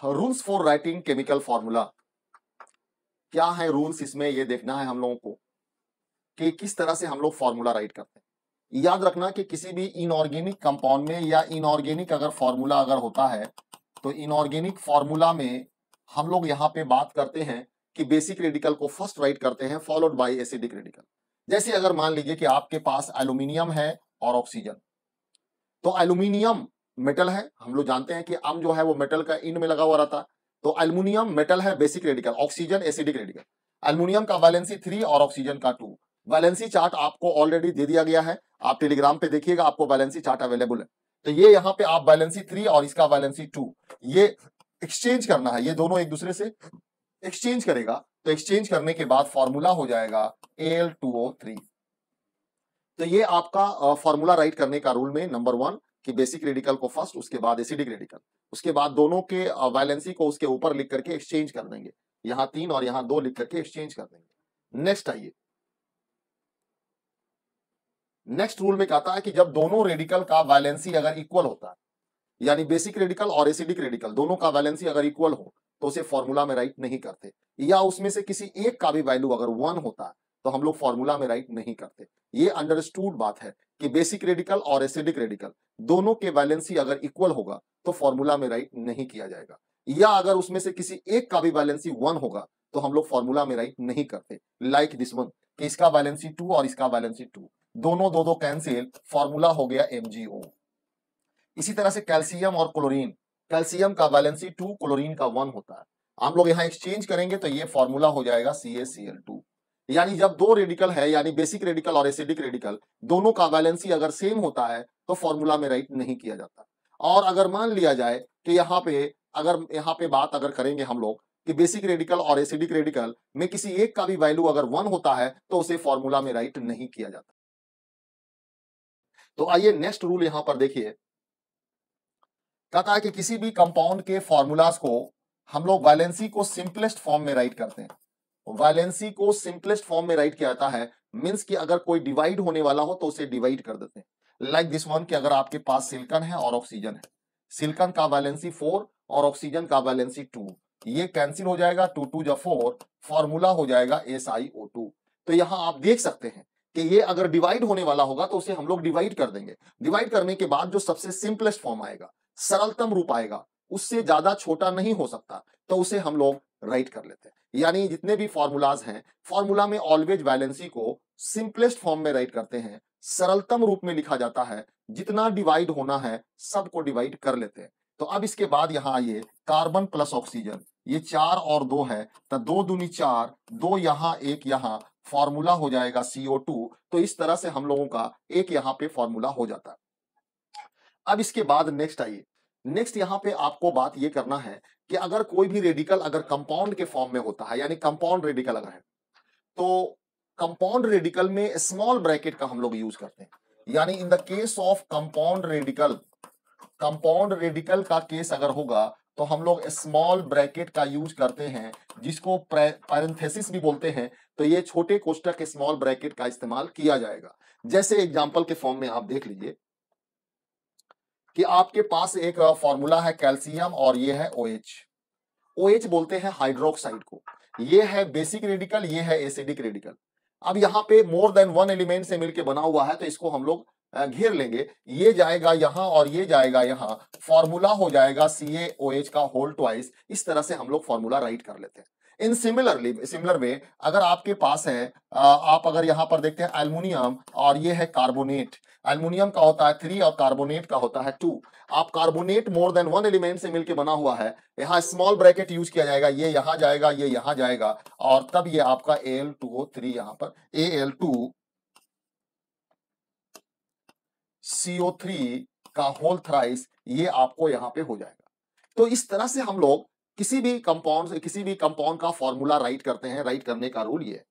Rules for writing chemical formula. क्या है rules, इसमें ये देखना है हम लोगों को कि किस तरह से हम लोग फॉर्मूला राइट करते हैं। याद रखना कि किसी भी इनऑर्गेनिक कंपाउंड में या इनऑर्गेनिक अगर फॉर्मूला अगर होता है तो इनऑर्गेनिक फॉर्मूला में हम लोग यहाँ पे बात करते हैं कि बेसिक रेडिकल को फर्स्ट राइट करते हैं फॉलोड बाय एसिडिक रेडिकल। जैसे अगर मान लीजिए कि आपके पास एल्यूमिनियम है और ऑक्सीजन, तो एल्यूमिनियम मेटल है, हम लोग जानते हैं कि अम जो है वो मेटल का इन में लगा हुआ रहता है, तो एल्यूमिनियम मेटल है basic radical, oxygen acidic radical. Aluminium का वैलेंसी 3 और ऑक्सीजन का 2। वैलेंसी चार्ट आपको ऑलरेडी दे दिया गया है, आप टेलीग्राम पे देखिएगा, आपको वैलेंसी चार्ट अवेलेबल है। तो ये यहाँ पे आप वैलेंसी 3 और इसका वैलेंसी 2 ये एक्सचेंज करना है, ये दोनों एक दूसरे से एक्सचेंज करेगा, तो एक्सचेंज करने के बाद फॉर्मूला हो जाएगा Al2O3। तो ये आपका फॉर्मूला राइट करने का रूल में नंबर 1 कि बेसिक रेडिकल को फर्स्ट, उसके बाद एसिडिक रेडिकल, उसके बाद दोनों के वैलेंसी को उसके ऊपर लिख करके एक्सचेंज कर देंगे, यहां 3 और यहां 2 लिख करके एक्सचेंज कर देंगे। नेक्स्ट आइए, नेक्स्ट रूल में कहता है कि जब दोनों रेडिकल का वैलेंसी अगर इक्वल होता है, यानी बेसिक रेडिकल और एसिडिक रेडिकल दोनों का वैलेंसी अगर इक्वल हो तो उसे फॉर्मूला में राइट नहीं करते, या उसमें से किसी एक का भी वैल्यू अगर 1 होता है तो हम लोग फॉर्मूला में राइट नहीं करते। ये अंडरस्टूड बात है कि बेसिक रेडिकल और एसिडिक रेडिकल दोनों के वैलेंसी अगर इक्वल होगा तो फॉर्मूला में राइट नहीं किया जाएगा, या अगर उसमें से किसी एक का भी वैलेंसी 1 होगा तो हम लोग फॉर्मूला में राइट नहीं करते। लाइक दिस वन कि इसका वैलेंसी 2 और इसका वैलेंसी 2, दोनों दो कैंसिल, फॉर्मूला हो गया MgO। इसी तरह से कैल्शियम और क्लोरीन, कैल्शियम का वैलेंसी 2, क्लोरीन का 1 होता है, हम लोग यहां एक्सचेंज करेंगे तो ये फॉर्मूला हो जाएगा CaCl2। यानी जब दो रेडिकल है, यानी बेसिक रेडिकल और एसिडिक रेडिकल दोनों का वैलेंसी अगर सेम होता है तो फॉर्मूला में राइट नहीं किया जाता। और अगर मान लिया जाए कि यहाँ पे बात अगर करेंगे हम लोग कि बेसिक रेडिकल और एसिडिक रेडिकल में किसी एक का भी वैल्यू अगर 1 होता है तो उसे फॉर्मूला में राइट नहीं किया जाता। तो आइए नेक्स्ट रूल यहां पर देखिए, कहता है कि किसी भी कंपाउंड के फॉर्मूलाज को हम लोग वैलेंसी को सिंपलेस्ट फॉर्म में राइट करते हैं। वैलेंसी को सिंपलेस्ट फॉर्म में राइट किया जाता है, मींस कि अगर कोई डिवाइड होने वाला हो तो उसे डिवाइड कर देते हैं। लाइक दिस वन कि अगर आपके पास सिलिकॉन है और ऑक्सीजन है, सिलिकॉन का वैलेंसी 4 और ऑक्सीजन का वैलेंसी 2, ये कैंसिल हो जाएगा, 2 2 जा 4, फॉर्मूला हो जाएगा SiO2। तो यहां आप देख सकते हैं कि ये अगर डिवाइड होने वाला होगा तो उसे हम लोग डिवाइड कर देंगे। डिवाइड करने के बाद जो सबसे सिंपलेस्ट फॉर्म आएगा, सरलतम रूप आएगा, उससे ज्यादा छोटा नहीं हो सकता, तो उसे हम लोग राइट कर लेते हैं। यानी जितने भी फॉर्मूलाज हैं, फॉर्मूला में ऑलवेज वैलेंसी को सिंपलेस्ट फॉर्म में राइट करते हैं, सरलतम रूप में लिखा जाता है, जितना डिवाइड होना है सबको डिवाइड कर लेते हैं। तो अब इसके बाद यहां आइए, कार्बन प्लस ऑक्सीजन, ये 4 और 2 है, तो 2 दूनी 4, 2 यहां 1 यहां, फॉर्मूला हो जाएगा CO2। तो इस तरह से हम लोगों का एक यहां पे फॉर्मूला हो जाता है। अब इसके बाद नेक्स्ट आइए, नेक्स्ट यहां पे आपको बात ये करना है कि अगर कोई भी रेडिकल अगर कंपाउंड के फॉर्म में होता है, यानी कंपाउंड रेडिकल अगर है, तो कंपाउंड रेडिकल में स्मॉल ब्रैकेट का हम लोग यूज करते हैं। यानी in the case of compound radical, compound radical का केस अगर होगा तो हम लोग स्मॉल ब्रैकेट का यूज करते हैं, जिसको पैरेंथेसिस भी बोलते हैं। तो ये छोटे कोष्टक स्मॉल ब्रैकेट का इस्तेमाल किया जाएगा। जैसे एग्जांपल के फॉर्म में आप देख लीजिए कि आपके पास एक फॉर्मूला है कैल्शियम और ये है OH। OH बोलते हैं हाइड्रोक्साइड को, ये है बेसिक रेडिकल, ये है एसिडिक रेडिकल। अब यहाँ पे मोर देन 1 एलिमेंट से मिलकर बना हुआ है, तो इसको हम लोग घेर लेंगे, ये जाएगा यहां और ये जाएगा यहां, फॉर्मूला हो जाएगा CaOH का होल ट्वाइस। इस तरह से हम लोग फॉर्मूला राइट कर लेते हैं। इन सिमिलर वे अगर आपके पास है, आप अगर यहां पर देखते हैं एल्युमिनियम और ये है कार्बोनेट, एल्युमिनियम का होता है 3 और कार्बोनेट का होता है 2। आप कार्बोनेट मोर देन 1 एलिमेंट से मिलकर बना हुआ है, यहाँ स्मॉल ब्रैकेट यूज किया जाएगा, ये यहां जाएगा, ये यहां जाएगा, और तब ये आपका Al2O3 यहां पर Al2CO3 का होल थ्राइस, ये आपको यहां पे हो जाएगा। तो इस तरह से हम लोग किसी भी कंपाउंड का फॉर्मूला राइट करते हैं। राइट करने का रूल ये है।